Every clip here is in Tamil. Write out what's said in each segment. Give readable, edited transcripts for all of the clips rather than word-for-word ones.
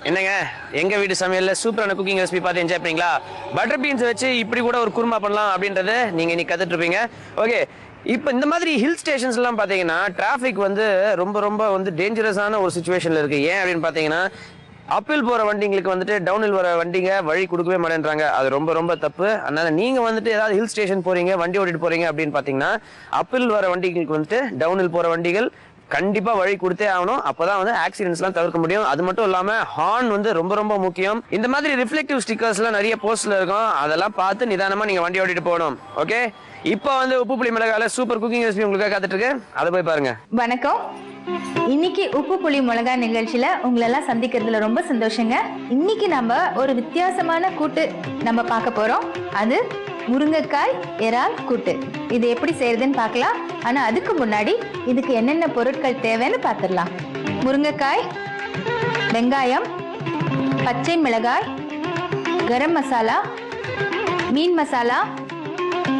என்னங்க எங்க வீட்டு சமையல்ல சூப்பரான குக்கிங் ரெசிபி பார்த்து என்ஜாய் பண்ணீங்களா? பட்டர் பீன்ஸ் வச்சு இப்படி கூட ஒரு குருமா பண்ணலாம் அப்படின்றத நீங்க இன்னைக்கு கத்துட்டு இருப்பீங்க. ஓகே, இப்போ இந்த மாதிரி ஹில் ஸ்டேஷன்ஸ் எல்லாம் பாத்தீங்கன்னா டிராபிக் வந்து ரொம்ப வந்து டேஞ்சரஸான ஒரு சுச்சுவேஷன்ல இருக்கு. ஏன் அப்படின்னு பாத்தீங்கன்னா அப்பில் போற வண்டிங்களுக்கு வந்துட்டு டவுன்ஹில் வர வண்டிங்க வழி கொடுக்கவே மாட்டேன்றாங்க. அது ரொம்ப தப்பு. அதனால நீங்க வந்துட்டு ஏதாவது ஹில் ஸ்டேஷன் போறீங்க, வண்டி ஓட்டிட்டு போறீங்க அப்படின்னு பாத்தீங்கன்னா அப்பில் வர வண்டிகளுக்கு வந்துட்டு டவுன்ஹில் போற வண்டிகள் கண்டிப்பா வழி கொடுத்தே ஆகணும். அப்பதான் வந்து ஆக்சிடென்ட்ஸ் எல்லாம் தவிர்க்க முடியும். அது மட்டும் இல்லாம ஹார்ன் வந்து ரொம்ப முக்கியம். இந்த மாதிரி ரிஃப்ளெக்டிவ் ஸ்டிக்கர்ஸ் எல்லாம் நிறைய போஸ்ட்ல இருக்கும். அதெல்லாம் பார்த்து நிதானமா நீங்க வண்டி ஓட்டிட்டு போகணும். ஓகே, இப்போ வந்து உப்பு புளி மிளகால சூப்பர் குக்கிங் ரெசிபி உங்களுக்கு காத்துட்டு இருக்கு. அதை போய் பாருங்க. வணக்கம். இன்னைக்கு உப்பு புளி மிளகா நிகழ்ச்சியில உங்களை எல்லாம் சந்திக்கிறதுல ரொம்ப சந்தோஷங்க. இன்னைக்கு நம்ம ஒரு வித்தியாசமான கூட்டு நம்ம பார்க்க போறோம். அது முருங்கைக்காய் இறால் கூட்டு. இது எப்படி செய்யறதுன்னு பார்க்கலாம். ஆனா அதுக்கு முன்னாடி இதுக்கு என்னென்ன பொருட்கள் தேவைன்னு பார்த்துடலாம். முருங்கைக்காய், வெங்காயம், பச்சை மிளகாய், கரம் மசாலா, மீன் மசாலா,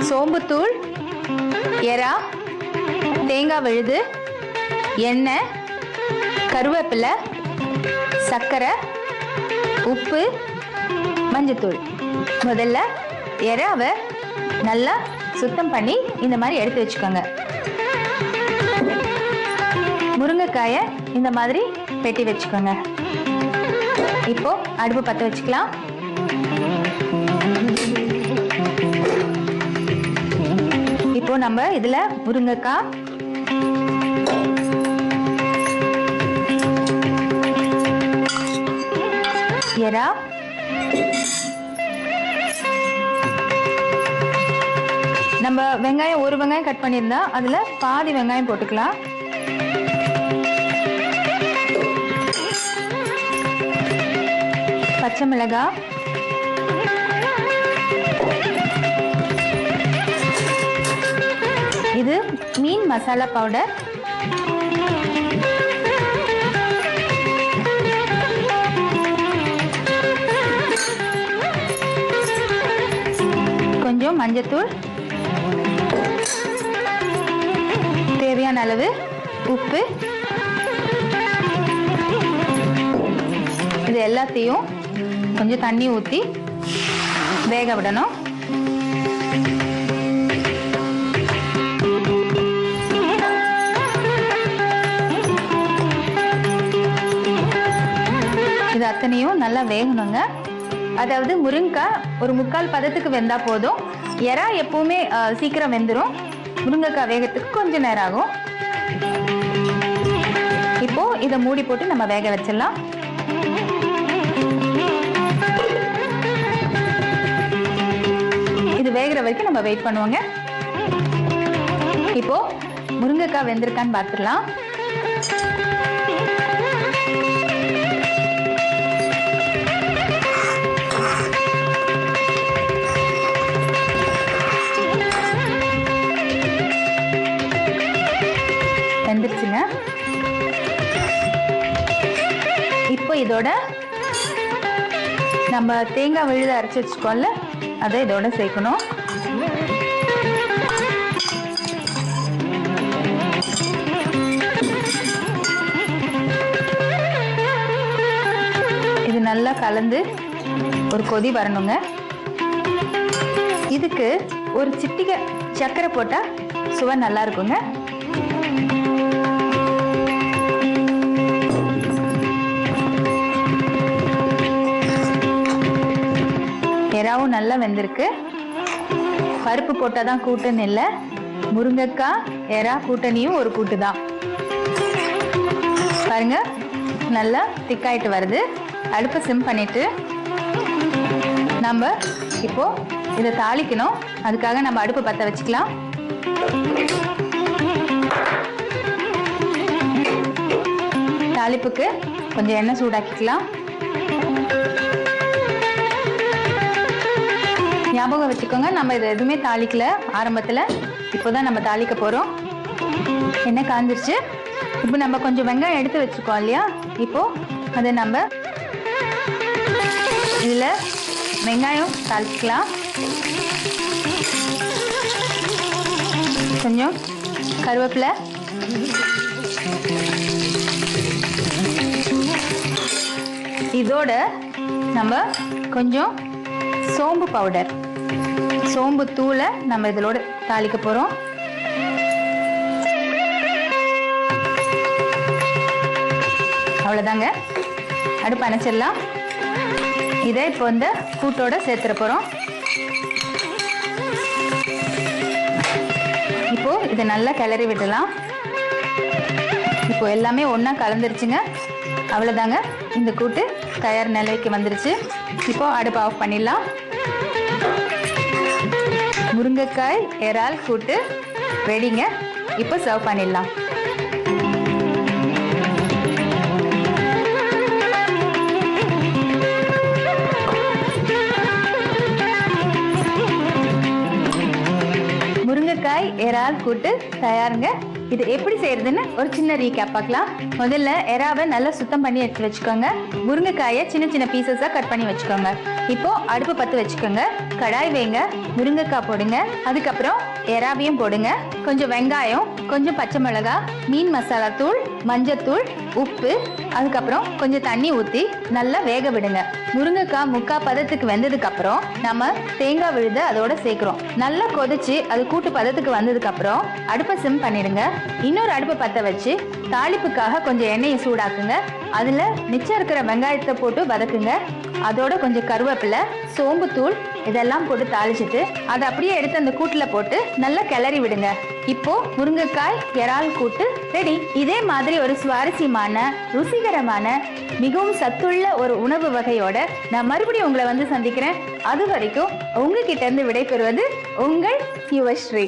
சோம்புத்தூள், எறா, தேங்காய் விழுது, எண்ணெய், கருவேப்பிலை, சர்க்கரை, உப்பு, மஞ்சத்தூள். முதல்ல எறாவை நல்லா சுத்தம் பண்ணி இந்த மாதிரி எடுத்து வச்சுக்கோங்க. முருங்கைக்காயை இந்த மாதிரி வெட்டி வச்சுக்கோங்க. இப்போ அடுப்பு பற்ற வச்சுக்கலாம். இப்போ நம்ம இதுல முருங்கைக்காய், எறா, நம்ம வெங்காயம் ஒரு வெங்காயம் கட் பண்ணியிருந்தா அதுல பாதி வெங்காயம் போட்டுக்கலாம். பச்சை மிளகாய், இது மீன் மசாலா பவுடர், கொஞ்சம் மஞ்சத்தூள், தேவையான அளவு உப்பு. இது எல்லாத்தையும் கொஞ்சம் தண்ணி ஊற்றி வேக விடணும். இது அத்தனையும் நல்லா வேகணுங்க. அதாவது முருங்கைக்காய் ஒரு 3/4 பதத்துக்கு வெந்தா போதும். எறா எப்பவுமே சீக்கிரம் வெந்துடும். முருங்கைக்காய் வேகத்துக்கு கொஞ்சம் நேரம் ஆகும். இப்போ இதை மூடி போட்டு நம்ம வேக வச்சிடலாம். இது வேகிற வரைக்கும் நம்ம வெயிட் பண்ணுவோங்க. இப்போ முருங்கைக்காய் வெந்திருக்கான்னு பார்த்துடலாம். வெந்துருச்சுங்க. இப்போ இதோட நம்ம தேங்காய் விழுத அரைச்சி வச்சுக்கோம்ல, அதை இதோட சேர்க்கணும். இது நல்லா கலந்து ஒரு கொதி வரணுங்க. இதுக்கு ஒரு சிட்டிகை சர்க்கரை போட்டா சுவை நல்லா இருக்குங்க. எறாவும் நல்லா வெந்திருக்கு. பருப்பு போட்டாதான் கூட்டுன்னு இல்லை, முருங்கைக்காய் எறா கூட்டணியும் ஒரு கூட்டு தான். பாருங்க, நல்லா திக்காயிட்டு வருது. அடுப்பை சிம் பண்ணிட்டு நம்ம இப்போ இதை தாளிக்கணும். அதுக்காக நம்ம அடுப்பை பற்ற வச்சுக்கலாம். தாளிப்புக்கு கொஞ்சம் எண்ணெய் சூடாக்கிக்கலாம். ஞாபகம் வச்சுக்கோங்க, நம்ம இது எதுவுமே தாளிக்கல ஆரம்பத்தில். இப்போதான் நம்ம தாளிக்க போகிறோம். எண்ணெய் காஞ்சிருச்சு. இப்போ நம்ம கொஞ்சம் வெங்காயம் எடுத்து வச்சுக்கோம் இல்லையா, இப்போ அதை நம்ம இதில் வெங்காயம் தாளிக்கலாம். கொஞ்சம் கருவேப்பிலை, இதோட நம்ம கொஞ்சம் சோம்பு பவுடர், சோம்பு தூளை நம்ம இதோட தாளிக்க போறோம். அவ்வளவுதாங்க, அடுப்பு அணைச்சிடலாம். இதை இப்போ இந்த கூட்டோட சேர்த்துற போறோம். இப்போ இதை நல்லா கிளறி விடலாம். இப்போ எல்லாமே ஒண்ணா கலந்துருச்சுங்க. அவ்வளவுதாங்க, இந்த கூட்டு தயார் நிலைக்கு வந்துருச்சு. இப்போ அடுப்பு ஆஃப் பண்ணிடலாம். முருங்கைக்காய் இறால் கூட்டு ரெடிங்க. இப்போ சர்வ் பண்ணிடலாம். முருங்கைக்காய் இறால் கூட்டு தயாருங்க. இது எப்படி செய்யறதுன்னு ஒரு சின்ன ரீகேப் பார்க்கலாம். முதல்ல எறாவை நல்லா சுத்தம் பண்ணி எடுத்து வச்சுக்கோங்க. முருங்கைக்காயை சின்ன சின்ன பீசஸா கட் பண்ணி வச்சுக்கோங்க. இப்போ அடுப்பு பற்ற வச்சுக்கோங்க. கடாய் வைங்க, முருங்கைக்காய் போடுங்க, அதுக்கப்புறம் எறாவையும் போடுங்க. கொஞ்சம் வெங்காயம், கொஞ்சம் பச்சை மிளகாய், மீன் மசாலா தூள், மஞ்சத்தூள், உப்பு, அதுக்கப்புறம் கொஞ்சம் தண்ணி ஊற்றி நல்லா வேக விடுங்க. முருங்கைக்காய் முக்கா பதத்துக்கு வெந்ததுக்கு அப்புறம் நம்ம தேங்காய் விழுத அதோட சேர்க்கிறோம். நல்லா கொதிச்சு அது கூட்டு பதத்துக்கு வந்ததுக்கு அப்புறம் அடுப்பை சிம் பண்ணிடுங்க. இன்னொரு அடுப்பை பற்ற வச்சு தாளிப்புக்காக கொஞ்சம் எண்ணெயை சூடாக்குங்க. அதுல மிச்சம் இருக்கிற வெங்காயத்தை போட்டு வதக்குங்க. அதோட கொஞ்சம் கருவேப்பிலை, சோம்பு தூள் இதெல்லாம் போட்டு தாளிச்சிட்டு அதை அப்படியே எடுத்து அந்த கூட்டுல போட்டு நல்லா கிளறி விடுங்க. இப்போ முருங்கைக்காய் இறால் கூட்டு ரெடி. இதே மாதிரி ஒரு சுவாரஸ்யமான, ருசிகரமான, மிகவும் சத்துள்ள ஒரு உணவு வகையோட நான் மறுபடியும் உங்களை வந்து சந்திக்கிறேன். அது வரைக்கும் உங்ககிட்ட இருந்து விடைபெறுவது உங்கள் யுவஸ்ரீ.